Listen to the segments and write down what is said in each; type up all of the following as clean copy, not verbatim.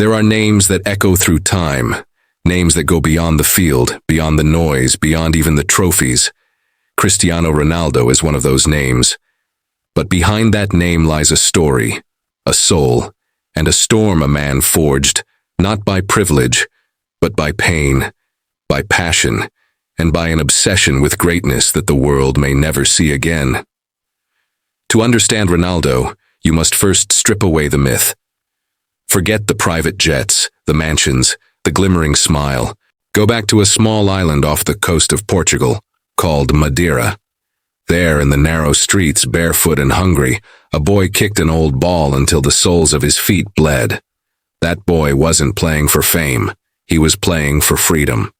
There are names that echo through time, names that go beyond the field, beyond the noise, beyond even the trophies. Cristiano Ronaldo is one of those names. But behind that name lies a story, a soul, and a storm a man forged, not by privilege, but by pain, by passion, and by an obsession with greatness that the world may never see again. To understand Ronaldo, you must first strip away the myth. Forget the private jets, the mansions, the glimmering smile. Go back to a small island off the coast of Portugal, called Madeira. There, in the narrow streets, barefoot and hungry, a boy kicked an old ball until the soles of his feet bled. That boy wasn't playing for fame. He was playing for freedom.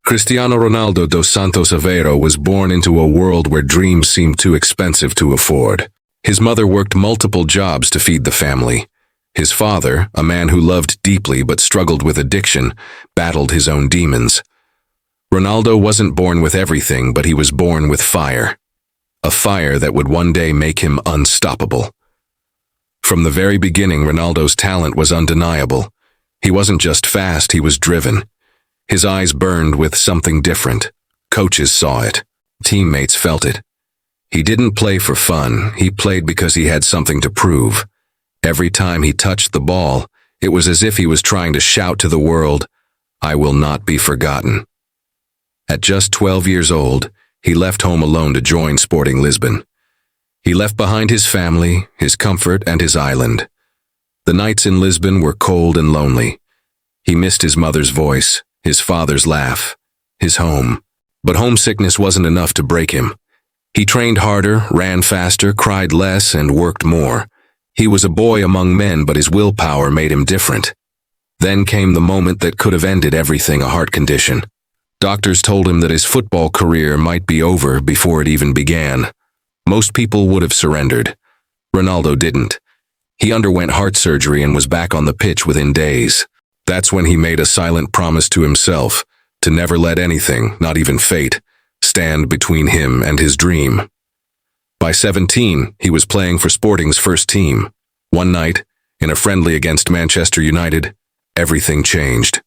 Cristiano Ronaldo dos Santos Aveiro was born into a world where dreams seemed too expensive to afford. His mother worked multiple jobs to feed the family. His father, a man who loved deeply but struggled with addiction, battled his own demons. Ronaldo wasn't born with everything, but he was born with fire. A fire that would one day make him unstoppable. From the very beginning, Ronaldo's talent was undeniable. He wasn't just fast, he was driven. His eyes burned with something different. Coaches saw it. Teammates felt it. He didn't play for fun, he played because he had something to prove. Every time he touched the ball, it was as if he was trying to shout to the world, "I will not be forgotten." At just 12 years old, he left home alone to join Sporting Lisbon. He left behind his family, his comfort, and his island. The nights in Lisbon were cold and lonely. He missed his mother's voice, his father's laugh, his home. But homesickness wasn't enough to break him. He trained harder, ran faster, cried less, and worked more. He was a boy among men, but his willpower made him different. Then came the moment that could have ended everything, a heart condition. Doctors told him that his football career might be over before it even began. Most people would have surrendered. Ronaldo didn't. He underwent heart surgery and was back on the pitch within days. That's when he made a silent promise to himself to never let anything, not even fate, stand between him and his dream. By 17, he was playing for Sporting's first team. One night, in a friendly against Manchester United, everything changed.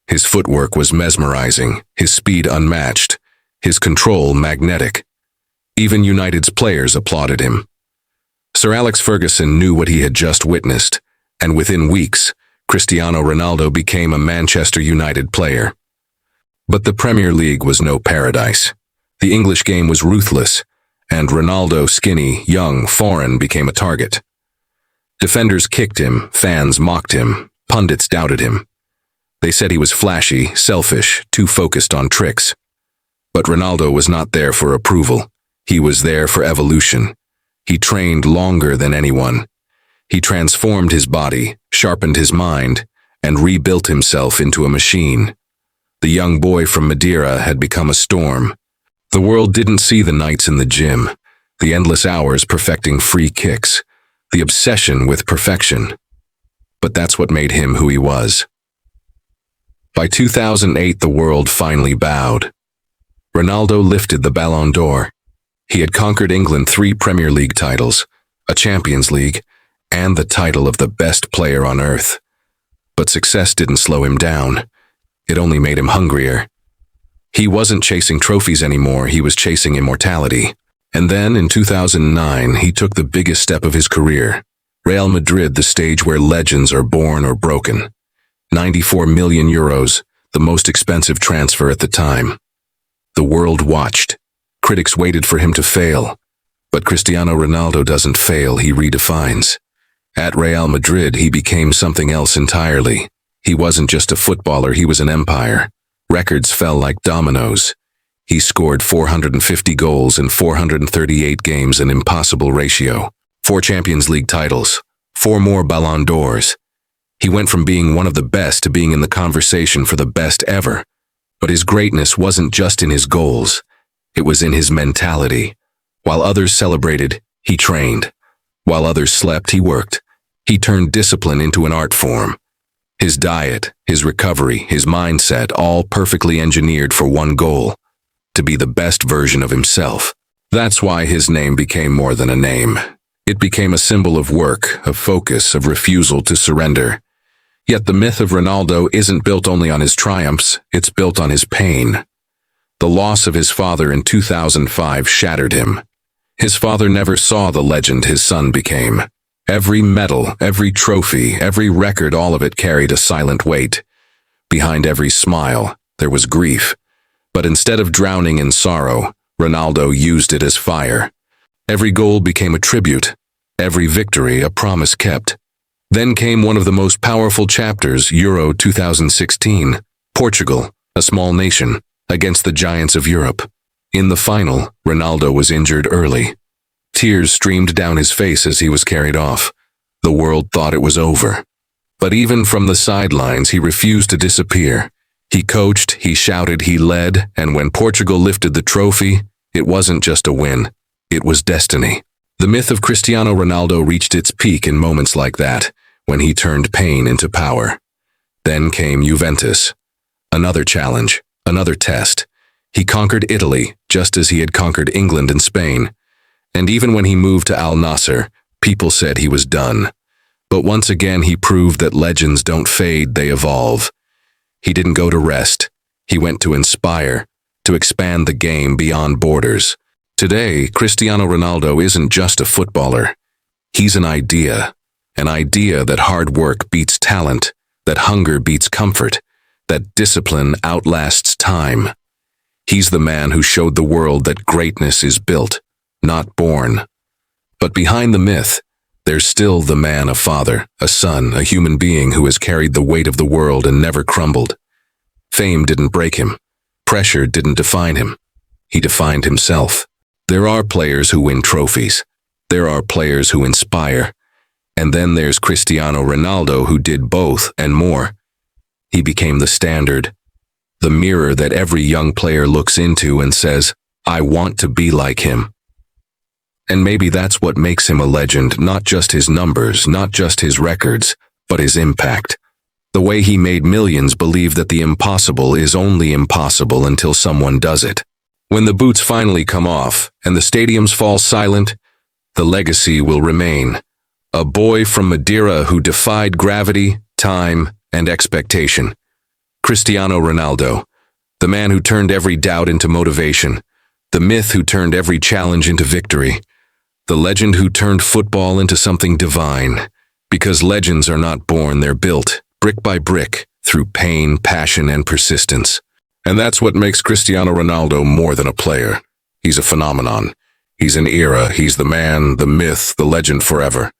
His footwork was mesmerizing, his speed unmatched, his control magnetic. Even United's players applauded him. Sir Alex Ferguson knew what he had just witnessed, and within weeks, Cristiano Ronaldo became a Manchester United player. But the Premier League was no paradise. The English game was ruthless, and Ronaldo, skinny, young, foreign, became a target. Defenders kicked him, fans mocked him, pundits doubted him. They said he was flashy, selfish, too focused on tricks. But Ronaldo was not there for approval. He was there for evolution. He trained longer than anyone. He transformed his body, sharpened his mind, and rebuilt himself into a machine. The young boy from Madeira had become a storm. The world didn't see the nights in the gym, the endless hours perfecting free kicks, the obsession with perfection. But that's what made him who he was. By 2008, the world finally bowed. Ronaldo lifted the Ballon d'Or. He had conquered England 3 Premier League titles, a Champions League, and the title of the best player on earth. But success didn't slow him down. It only made him hungrier. He wasn't chasing trophies anymore, he was chasing immortality. And then, in 2009, he took the biggest step of his career. Real Madrid, the stage where legends are born or broken. 94 million euros, the most expensive transfer at the time. The world watched. Critics waited for him to fail. But Cristiano Ronaldo doesn't fail, he redefines. At Real Madrid, he became something else entirely. He wasn't just a footballer, he was an empire. Records fell like dominoes. He scored 450 goals in 438 games, an impossible ratio. 4 Champions League titles, 4 more Ballon d'Ors. He went from being one of the best to being in the conversation for the best ever. But his greatness wasn't just in his goals. It was in his mentality. While others celebrated, he trained. While others slept, he worked. He turned discipline into an art form. His diet, his recovery, his mindset, all perfectly engineered for one goal: to be the best version of himself. That's why his name became more than a name. It became a symbol of work, of focus, of refusal to surrender. Yet the myth of Ronaldo isn't built only on his triumphs, it's built on his pain. The loss of his father in 2005 shattered him. His father never saw the legend his son became. Every medal, every trophy, every record, all of it carried a silent weight. Behind every smile, there was grief. But instead of drowning in sorrow, Ronaldo used it as fire. Every goal became a tribute, every victory a promise kept. Then came one of the most powerful chapters, Euro 2016. Portugal, a small nation, against the giants of Europe. In the final, Ronaldo was injured early. Tears streamed down his face as he was carried off. The world thought it was over. But even from the sidelines, he refused to disappear. He coached, he shouted, he led, and when Portugal lifted the trophy, it wasn't just a win. It was destiny. The myth of Cristiano Ronaldo reached its peak in moments like that, when he turned pain into power. Then came Juventus. Another challenge, another test. He conquered Italy, just as he had conquered England and Spain. And even when he moved to Al Nassr, people said he was done. But once again he proved that legends don't fade, they evolve. He didn't go to rest. He went to inspire, to expand the game beyond borders. Today, Cristiano Ronaldo isn't just a footballer. He's an idea that hard work beats talent, that hunger beats comfort, that discipline outlasts time. He's the man who showed the world that greatness is built, not born. But behind the myth, there's still the man, a father, a son, a human being who has carried the weight of the world and never crumbled. Fame didn't break him. Pressure didn't define him. He defined himself. There are players who win trophies. There are players who inspire. And then there's Cristiano Ronaldo, who did both and more. He became the standard, the mirror that every young player looks into and says, I want to be like him. And maybe that's what makes him a legend, not just his numbers, not just his records, but his impact. The way he made millions believe that the impossible is only impossible until someone does it. When the boots finally come off and the stadiums fall silent, the legacy will remain. A boy from Madeira who defied gravity, time, and expectation. Cristiano Ronaldo, the man who turned every doubt into motivation, the myth who turned every challenge into victory, the legend who turned football into something divine. Because legends are not born, they're built, brick by brick, through pain, passion, and persistence. And that's what makes Cristiano Ronaldo more than a player. He's a phenomenon. He's an era. He's the man, the myth, the legend forever.